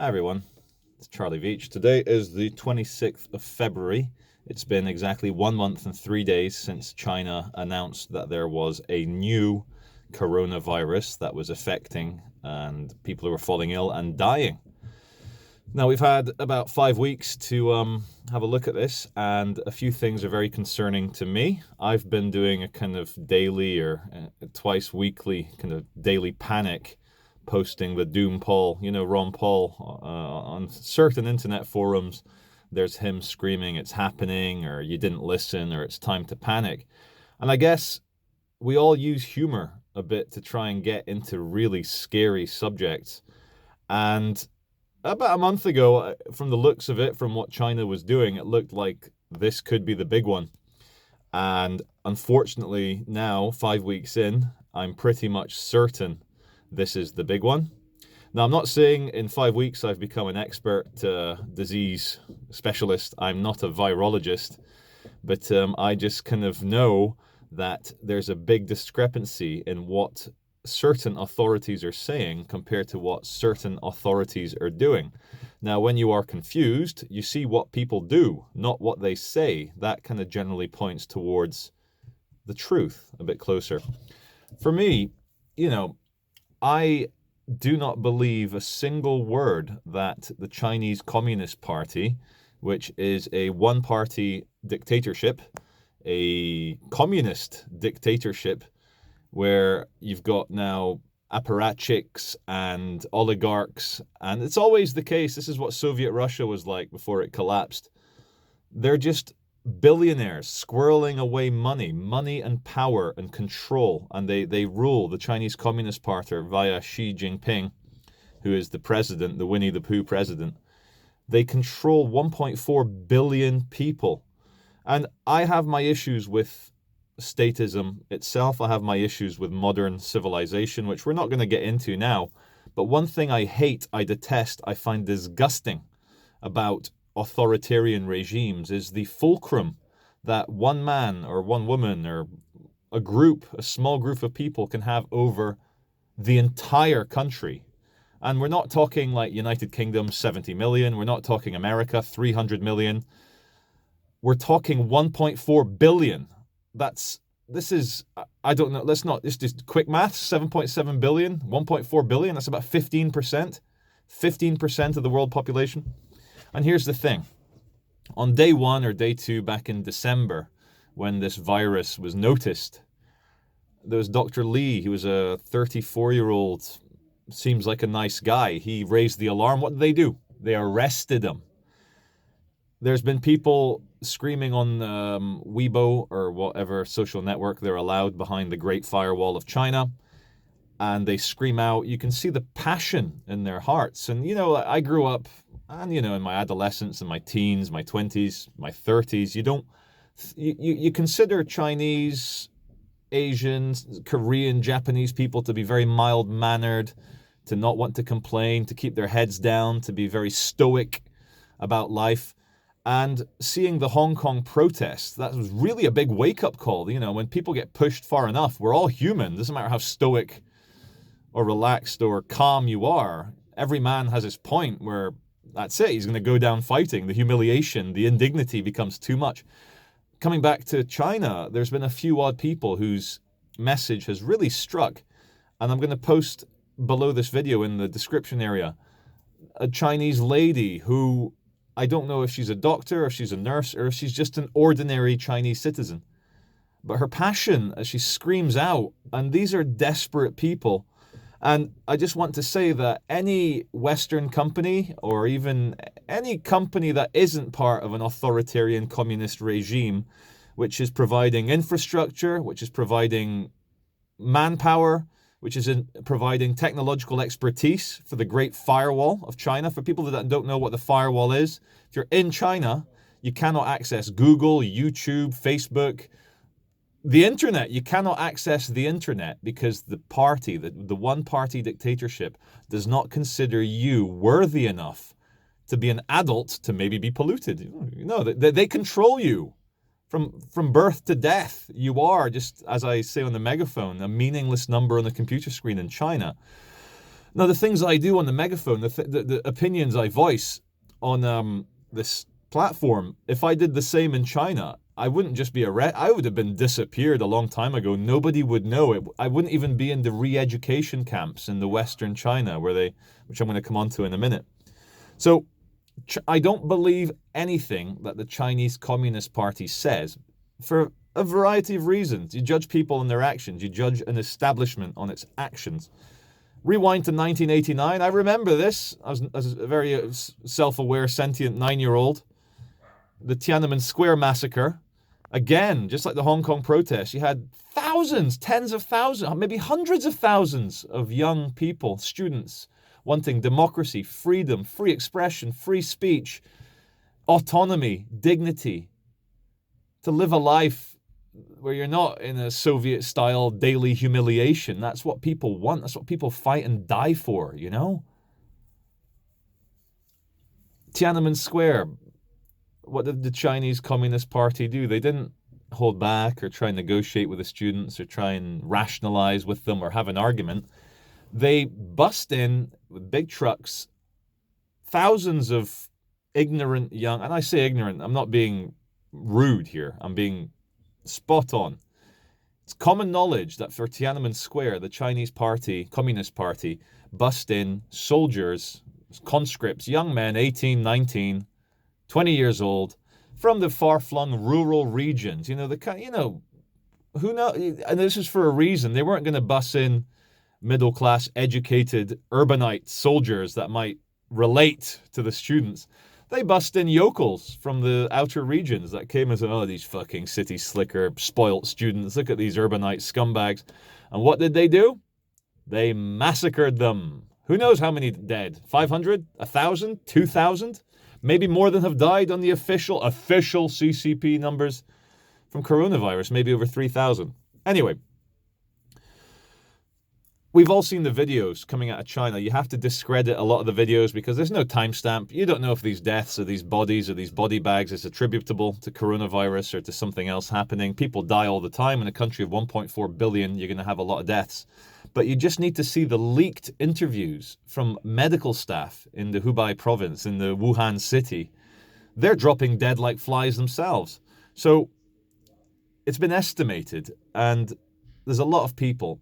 Hi everyone, it's Charlie Veitch. Today is the 26th of February. It's been exactly 1 month and 3 days since China announced that there was a new coronavirus that was affecting and people who were falling ill and dying. Now we've had about 5 weeks to have a look at this, and a few things are very concerning to me. I've been doing a kind of daily or twice weekly kind of daily panic, posting the doom Paul, Ron Paul, on certain internet forums. There's him screaming, it's happening, or you didn't listen, or it's time to panic. And I guess we all use humor a bit to try and get into really scary subjects. And about a month ago, from the looks of it, from what China was doing, it looked like this could be the big one. And unfortunately, now, 5 weeks in, I'm pretty much certain this is the big one. Now, I'm not saying in 5 weeks I've become an expert disease specialist. I'm not a virologist, but I just kind of know that there's a big discrepancy in what certain authorities are saying compared to what certain authorities are doing. Now, when you are confused, you see what people do, not what they say. That kind of generally points towards the truth a bit closer. For me, I do not believe a single word that the Chinese Communist Party, which is a one-party dictatorship, a communist dictatorship, where you've got now apparatchiks and oligarchs, and it's always the case. This is what Soviet Russia was like before it collapsed. They're just billionaires squirreling away money and power and control, and they rule the Chinese Communist Party via Xi Jinping, who is the president, the Winnie the Pooh president. They control 1.4 billion people. And I have my issues with statism itself. I have my issues with modern civilization, which we're not going to get into now. But one thing I hate, I detest, I find disgusting about authoritarian regimes is the fulcrum that one man or one woman or a small group of people can have over the entire country. And we're not talking like United Kingdom, 70 million. We're not talking America, 300 million. We're talking 1.4 billion. I don't know, let's just quick math, 7.7 billion, 1.4 billion, that's about 15%. 15% of the world population. And here's the thing. On day 1 or day 2 back in December, when this virus was noticed, there was Dr. Lee. He was a 34-year-old, seems like a nice guy. He raised the alarm. What did they do? They arrested him. There's been people screaming on Weibo or whatever social network they're allowed behind the Great Firewall of China, and they scream out. You can see the passion in their hearts. And, I grew up, and, in my adolescence and my teens, my 20s, my 30s, you consider Chinese, Asians, Korean, Japanese people to be very mild-mannered, to not want to complain, to keep their heads down, to be very stoic about life. And seeing the Hong Kong protests, that was really a big wake-up call. When people get pushed far enough, we're all human. Doesn't matter how stoic or relaxed or calm you are. Every man has his point where that's it. He's going to go down fighting. The humiliation, the indignity becomes too much. Coming back to China, there's been a few odd people whose message has really struck. And I'm going to post below this video in the description area a Chinese lady who, I don't know if she's a doctor, or if she's a nurse, or if she's just an ordinary Chinese citizen. But her passion as she screams out, and these are desperate people. And I just want to say that any Western company, or even any company that isn't part of an authoritarian communist regime, which is providing infrastructure, which is providing manpower, which is providing technological expertise for the Great Firewall of China. For people that don't know what the firewall is, if you're in China, you cannot access Google, YouTube, Facebook, the internet. You cannot access the internet because the party, the one-party dictatorship, does not consider you worthy enough to be an adult to maybe be polluted. They control you. From birth to death, you are, just as I say on the megaphone, a meaningless number on the computer screen in China. Now, the things I do on the megaphone, the opinions I voice on this platform, if I did the same in China, I wouldn't just be I would have been disappeared a long time ago. Nobody would know it. I wouldn't even be in the re-education camps in the Western China, which I'm going to come on to in a minute. So I don't believe anything that the Chinese Communist Party says for a variety of reasons. You judge people on their actions. You judge an establishment on its actions. Rewind to 1989. I remember this. I was a very self-aware, sentient 9-year-old. The Tiananmen Square massacre. Again, just like the Hong Kong protests, you had thousands, tens of thousands, maybe hundreds of thousands of young people, students, wanting democracy, freedom, free expression, free speech, autonomy, dignity, to live a life where you're not in a Soviet-style daily humiliation. That's what people want. That's what people fight and die for, you know? Tiananmen Square. What did the Chinese Communist Party do? They didn't hold back or try and negotiate with the students or try and rationalize with them or have an argument. They bust in with big trucks, thousands of ignorant young, and I say ignorant, I'm not being rude here, I'm being spot on. It's common knowledge that for Tiananmen Square, the Chinese Party, Communist Party, bust in soldiers, conscripts, young men, 18, 19, 20 years old, from the far-flung rural regions. Who know, and this is for a reason. They weren't going to bus in middle-class, educated, urbanite soldiers that might relate to the students. They bust in yokels from the outer regions that came as, oh, these fucking city slicker, spoilt students. Look at these urbanite scumbags. And what did they do? They massacred them. Who knows how many dead? 500? 1,000? 2,000? Maybe more than have died on the official CCP numbers from coronavirus, maybe over 3,000. Anyway, we've all seen the videos coming out of China. You have to discredit a lot of the videos because there's no timestamp. You don't know if these deaths or these bodies or these body bags is attributable to coronavirus or to something else happening. People die all the time. In a country of 1.4 billion, you're going to have a lot of deaths. But you just need to see the leaked interviews from medical staff in the Hubei province, in the Wuhan city. They're dropping dead like flies themselves. So it's been estimated, and there's a lot of people.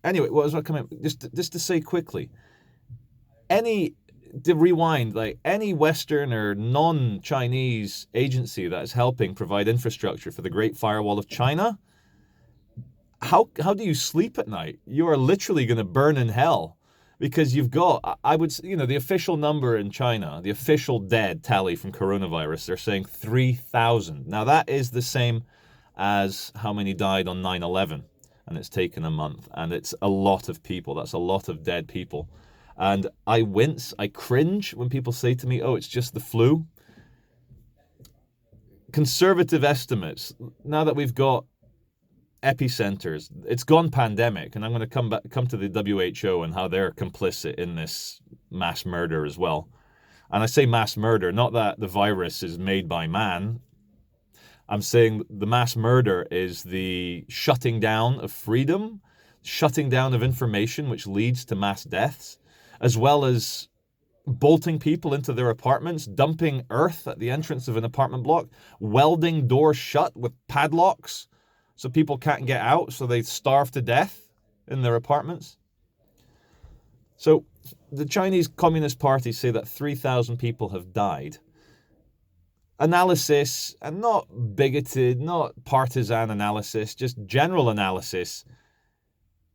Anyway, what was I coming? Just to say quickly, any Western or non-Chinese agency that is helping provide infrastructure for the Great Firewall of China, how do you sleep at night? You are literally going to burn in hell because you've got, the official number in China, the official dead tally from coronavirus, they're saying 3,000. Now that is the same as how many died on 9/11, and it's taken a month, and it's a lot of people. That's a lot of dead people. And I wince, I cringe when people say to me, oh, it's just the flu. Conservative estimates, now that we've got epicenters, it's gone pandemic, and I'm going to come to the WHO and how they're complicit in this mass murder as well. And I say mass murder, not that the virus is made by man. I'm saying the mass murder is the shutting down of freedom, shutting down of information, which leads to mass deaths, as well as bolting people into their apartments, dumping earth at the entrance of an apartment block, welding doors shut with padlocks so people can't get out, so they starve to death in their apartments. So the Chinese Communist Party say that 3,000 people have died. Analysis, and not bigoted, not partisan analysis, just general analysis,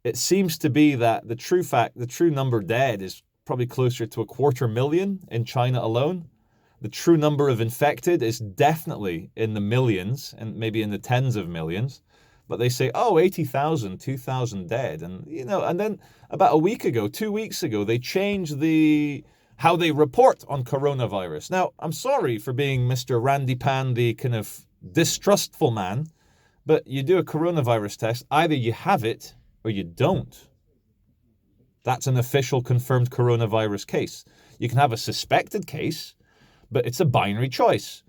it seems to be that the true number dead is probably closer to 250,000 in China alone. The true number of infected is definitely in the millions and maybe in the tens of millions. But they say, 80,000, 2,000 dead. And, and then about 2 weeks ago, they changed how they report on coronavirus. Now, I'm sorry for being Mr. Randy Pan, the kind of distrustful man, but you do a coronavirus test, either you have it or you don't. That's an official confirmed coronavirus case. You can have a suspected case, but it's a binary choice.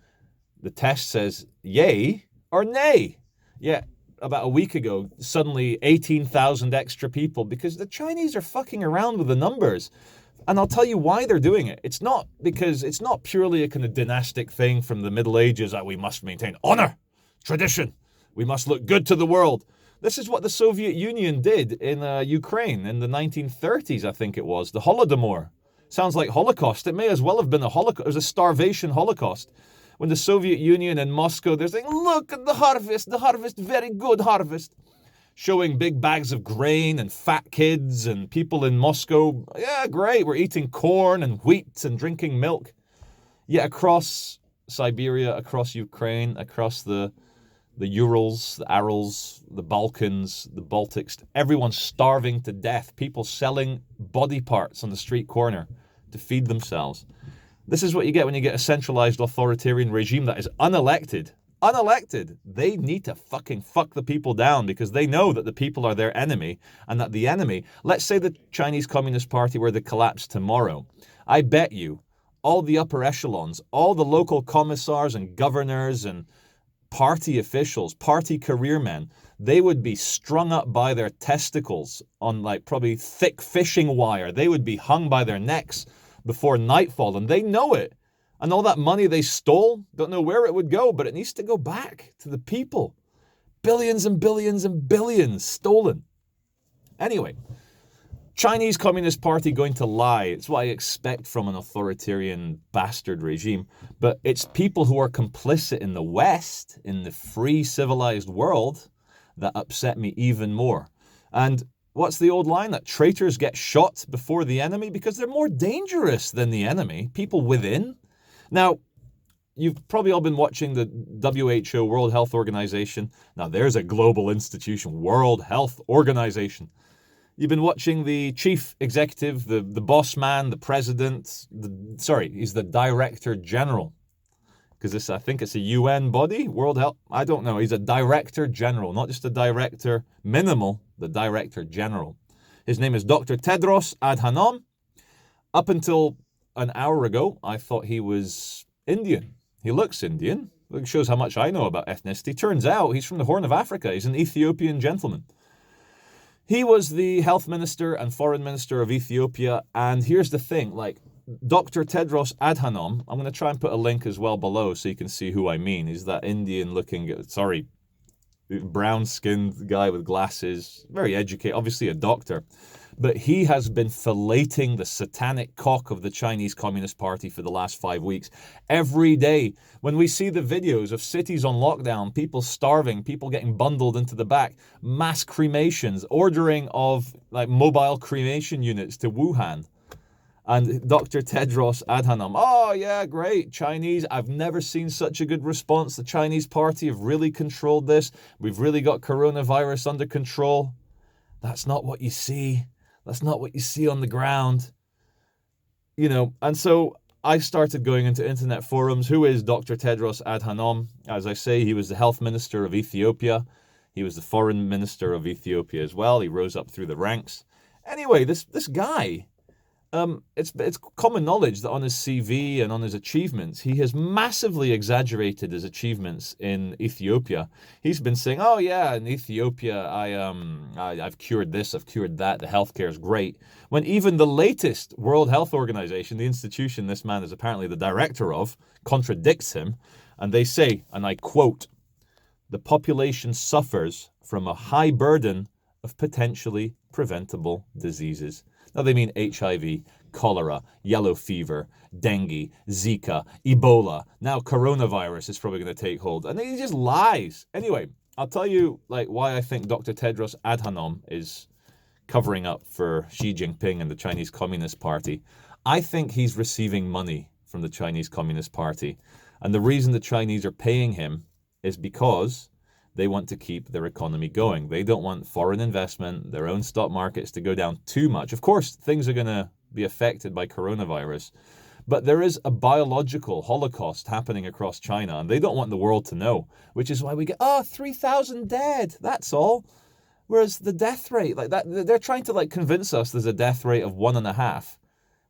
The test says yay or nay. Yeah, about a week ago, suddenly 18,000 extra people, because the Chinese are fucking around with the numbers. And I'll tell you why they're doing it. It's not purely a kind of dynastic thing from the Middle Ages that we must maintain honor, tradition. We must look good to the world. This is what the Soviet Union did in Ukraine in the 1930s, I think it was. The Holodomor. Sounds like Holocaust. It may as well have been a Holocaust. It was a starvation Holocaust. When the Soviet Union and Moscow, they're saying, look at the harvest, very good harvest. Showing big bags of grain and fat kids and people in Moscow. Yeah, great, we're eating corn and wheat and drinking milk. Yet across Siberia, across Ukraine, across the Urals, the Arals, the Balkans, the Baltics, everyone's starving to death. People selling body parts on the street corner to feed themselves. This is what you get when you get a centralized authoritarian regime that is unelected. Unelected. They need to fucking fuck the people down because they know that the people are their enemy and that the enemy, let's say the Chinese Communist Party were to collapse tomorrow. I bet you all the upper echelons, all the local commissars and governors and party officials, party career men, they would be strung up by their testicles on like probably thick fishing wire. They would be hung by their necks before nightfall, and they know it. And all that money they stole, don't know where it would go, but it needs to go back to the people. Billions and billions and billions stolen. Anyway, Chinese Communist Party going to lie. It's what I expect from an authoritarian bastard regime. But it's people who are complicit in the West, in the free civilized world, that upset me even more. And what's the old line? That traitors get shot before the enemy because they're more dangerous than the enemy. People within. Now, you've probably all been watching the WHO, World Health Organization. Now, there's a global institution, World Health Organization. You've been watching the chief executive, the boss man, the president. He's the director general. Because I think it's a UN body, World Health. I don't know. He's a director general, not just a director minimal, the director general. His name is Dr. Tedros Adhanom. Up until an hour ago, I thought he was Indian. He looks Indian. It shows how much I know about ethnicity. Turns out he's from the Horn of Africa. He's an Ethiopian gentleman. He was the health minister and foreign minister of Ethiopia. And here's the thing, like Dr. Tedros Adhanom, I'm going to try and put a link as well below so you can see who I mean. He's that Indian looking, brown-skinned guy with glasses, very educated, obviously a doctor. But he has been filleting the satanic cock of the Chinese Communist Party for the last 5 weeks. Every day, when we see the videos of cities on lockdown, people starving, people getting bundled into the back, mass cremations, ordering of like mobile cremation units to Wuhan. And Dr. Tedros Adhanom, oh yeah, great, Chinese, I've never seen such a good response. The Chinese party have really controlled this. We've really got coronavirus under control. That's not what you see. That's not what you see on the ground. You know, and so I started going into internet forums. Who is Dr. Tedros Adhanom? As I say, he was the health minister of Ethiopia. He was the foreign minister of Ethiopia as well. He rose up through the ranks. Anyway, this guy, it's common knowledge that on his CV and on his achievements, he has massively exaggerated his achievements in Ethiopia. He's been saying, oh yeah, in Ethiopia, I've cured this, I've cured that, the healthcare is great. When even the latest World Health Organization, the institution this man is apparently the director of, contradicts him. And they say, and I quote, the population suffers from a high burden of potentially preventable diseases. Now they mean HIV, cholera, yellow fever, dengue, Zika, Ebola. Now coronavirus is probably going to take hold. And he just lies. Anyway, I'll tell you why I think Dr. Tedros Adhanom is covering up for Xi Jinping and the Chinese Communist Party. I think he's receiving money from the Chinese Communist Party. And the reason the Chinese are paying him is because they want to keep their economy going. They don't want foreign investment, their own stock markets to go down too much. Of course, things are going to be affected by coronavirus, but there is a biological holocaust happening across China, and they don't want the world to know, which is why we get, 3,000 dead, that's all. Whereas the death rate, like that, they're trying to convince us there's a death rate of 1.5.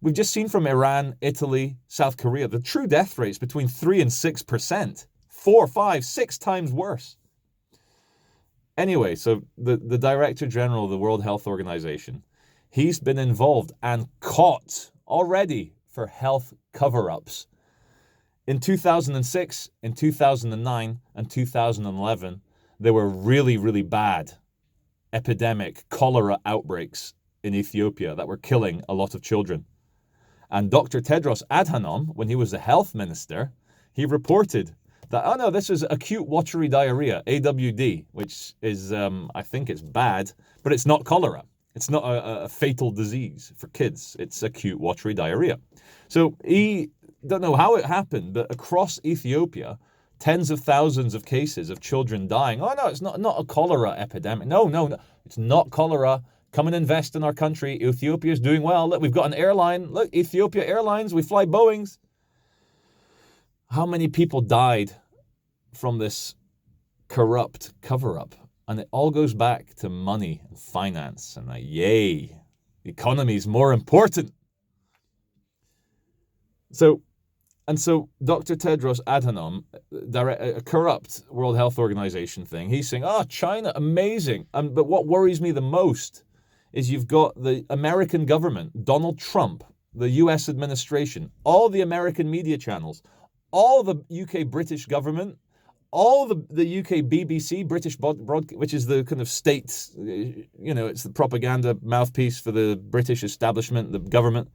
We've just seen from Iran, Italy, South Korea, the true death rate's between 3 and 6%. 4, 5, 6 times worse. Anyway, so the Director General of the World Health Organization, he's been involved and caught already for health cover-ups. In 2006, in 2009, and 2011, there were really, really bad epidemic cholera outbreaks in Ethiopia that were killing a lot of children. And Dr. Tedros Adhanom, when he was the health minister, he reported that, oh no, this is acute watery diarrhea, AWD, which is, I think it's bad, but it's not cholera. It's not a fatal disease for kids. It's acute watery diarrhea. So he, don't know how it happened, but across Ethiopia, tens of thousands of cases of children dying. Oh no, it's not a cholera epidemic. No, it's not cholera. Come and invest in our country. Ethiopia's doing well. Look, we've got an airline. Look, Ethiopia Airlines, we fly Boeings. How many people died from this corrupt cover-up? And it all goes back to money and finance. And yay, the economy is more important. So Dr. Tedros Adhanom, a corrupt World Health Organization thing, he's saying, oh, China, amazing. But what worries me the most is you've got the American government, Donald Trump, the US administration, all the American media channels, all the UK British government, all the UK BBC, British broadcast, which is the kind of state, it's the propaganda mouthpiece for the British establishment, the government.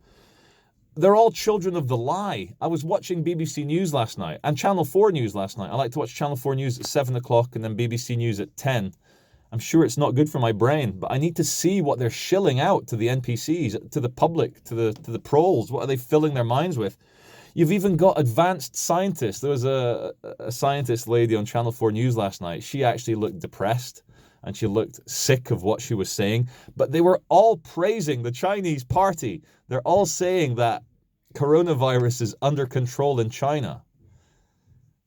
They're all children of the lie. I was watching BBC News last night and Channel 4 News last night. I like to watch Channel 4 News at 7 o'clock and then BBC News at 10. I'm sure it's not good for my brain, but I need to see what they're shilling out to the NPCs, to the public, to the proles. What are they filling their minds with? You've even got advanced scientists. There was a scientist lady on Channel 4 News last night. She actually looked depressed and she looked sick of what she was saying. But they were all praising the Chinese party. They're all saying that coronavirus is under control in China.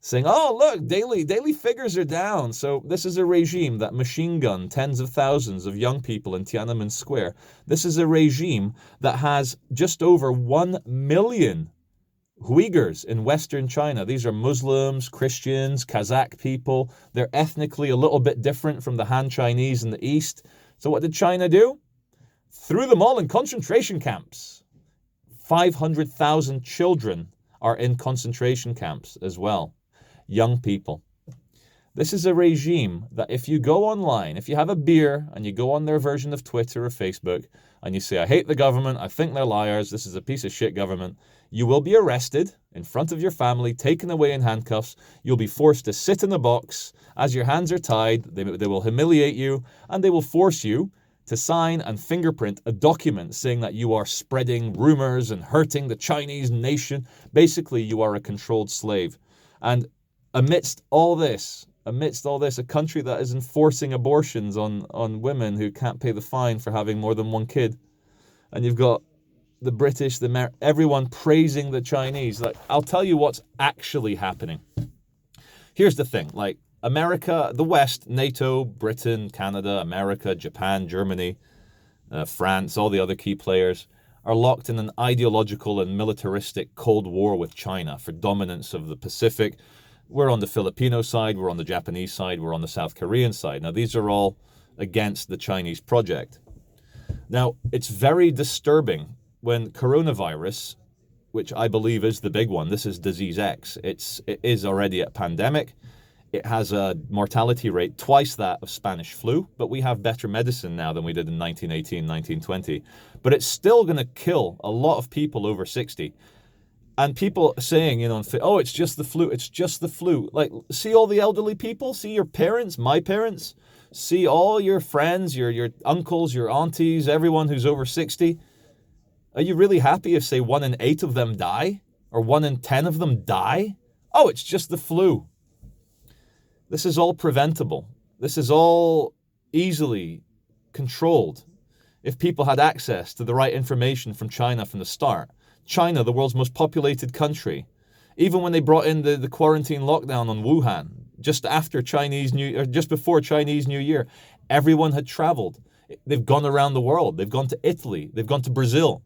Saying, oh, look, daily figures are down. So this is a regime that machine gunned tens of thousands of young people in Tiananmen Square. This is a regime that has just over 1 million Uyghurs in Western China. These are Muslims, Christians, Kazakh people. They're ethnically a little bit different from the Han Chinese in the East. So what did China do? Threw them all in concentration camps. 500,000 children are in concentration camps as well. Young people. This is a regime that if you go online, if you have a beer and you go on their version of Twitter or Facebook and you say, I hate the government, I think they're liars, this is a piece of shit government, you will be arrested in front of your family, taken away in handcuffs. You'll be forced to sit in a box as your hands are tied. They will humiliate you and they will force you to sign and fingerprint a document saying that you are spreading rumors and hurting the Chinese nation. Basically, you are a controlled slave. And amidst all this, a country that is enforcing abortions on women who can't pay the fine for having more than one kid. And you've got the British, everyone praising the Chinese. Like, I'll tell you what's actually happening. Here's the thing, like America, the West, NATO, Britain, Canada, America, Japan, Germany, France, all the other key players are locked in an ideological and militaristic Cold War with China for dominance of the Pacific. We're on the Filipino side, we're on the Japanese side, we're on the South Korean side. Now, these are all against the Chinese project. Now, it's very disturbing when coronavirus, which I believe is the big one, this is disease X, it is already a pandemic. It has a mortality rate twice that of Spanish flu, but we have better medicine now than we did in 1918, 1920. But it's still going to kill a lot of people over 60. And people saying, oh, it's just the flu, it's just the flu. Like, see all the elderly people? See your parents, my parents? See all your friends, your uncles, your aunties, everyone who's over 60? Are you really happy if, say, 1 in 8 of them die? Or 1 in 10 of them die? Oh, it's just the flu. This is all preventable. This is all easily controlled if people had access to the right information from China from the start. China, the world's most populated country, even when they brought in the quarantine lockdown on Wuhan, just before Chinese New Year, everyone had traveled. They've gone around the world. They've gone to Italy. They've gone to Brazil.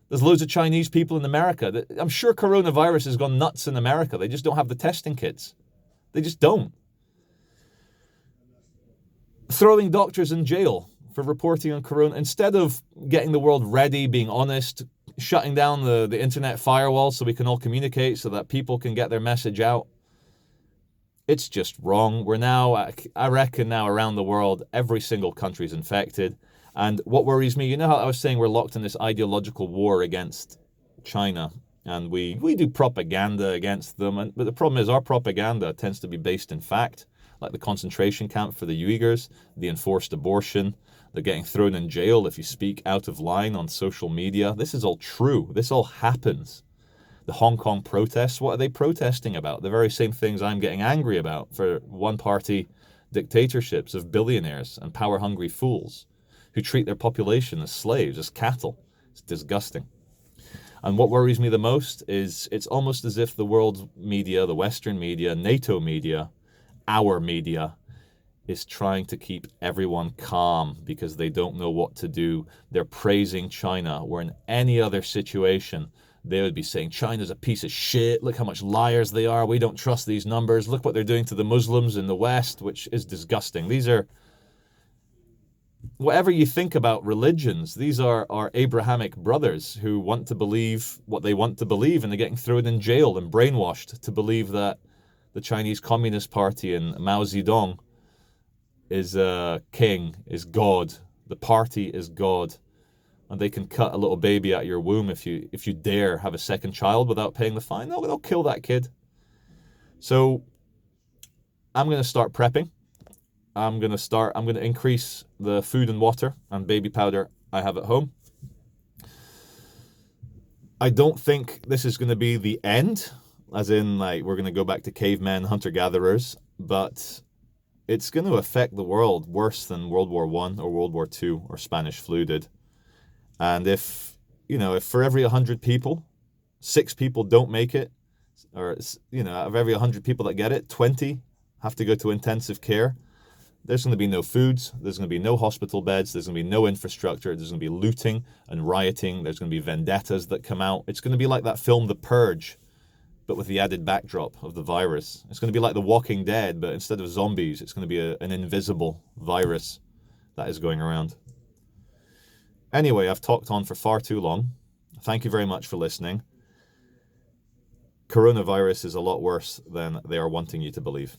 There's loads of Chinese people in America. I'm sure coronavirus has gone nuts in America. They just don't have the testing kits. They just don't. throwing doctors in jail for reporting on corona. Instead of getting the world ready, being honest, shutting down the internet firewall so we can all communicate so that people can get their message out, it's just wrong. We're now, I reckon now around the world, every single country is infected. And what worries me, you know how I was saying we're locked in this ideological war against China, and we do propaganda against them. But the problem is our propaganda tends to be based in fact, like the concentration camp for the Uyghurs, the enforced abortion, the getting thrown in jail if you speak out of line on social media. This is all true. This all happens. The Hong Kong protests, what are they protesting about? The very same things I'm getting angry about for one-party dictatorships of billionaires and power-hungry fools who treat their population as slaves, as cattle. It's disgusting. And what worries me the most is it's almost as if the world's media, the Western media, NATO media, our media, is trying to keep everyone calm because they don't know what to do. They're praising China, where in any other situation, they would be saying, China's a piece of shit. Look how much liars they are. We don't trust these numbers. Look what they're doing to the Muslims in the West, which is disgusting. These are, whatever you think about religions, these are our Abrahamic brothers who want to believe what they want to believe, and they're getting thrown in jail and brainwashed to believe that the Chinese Communist Party and Mao Zedong is king, is God. The party is God. And they can cut a little baby out of your womb if you dare have a second child without paying the fine. They'll kill that kid. So I'm going to start prepping. I'm going to increase the food and water and baby powder I have at home. I don't think this is going to be the end, as in like we're going to go back to cavemen, hunter-gatherers, but it's going to affect the world worse than World War I or World War II or Spanish flu did. And if for every 100 people, 6 people don't make it, or, out of every 100 people that get it, 20 have to go to intensive care, there's going to be no foods, there's going to be no hospital beds, there's going to be no infrastructure, there's going to be looting and rioting, there's going to be vendettas that come out. It's going to be like that film The Purge, but with the added backdrop of the virus. It's going to be like The Walking Dead, but instead of zombies, it's going to be an invisible virus that is going around. Anyway, I've talked on for far too long. Thank you very much for listening. Coronavirus is a lot worse than they are wanting you to believe.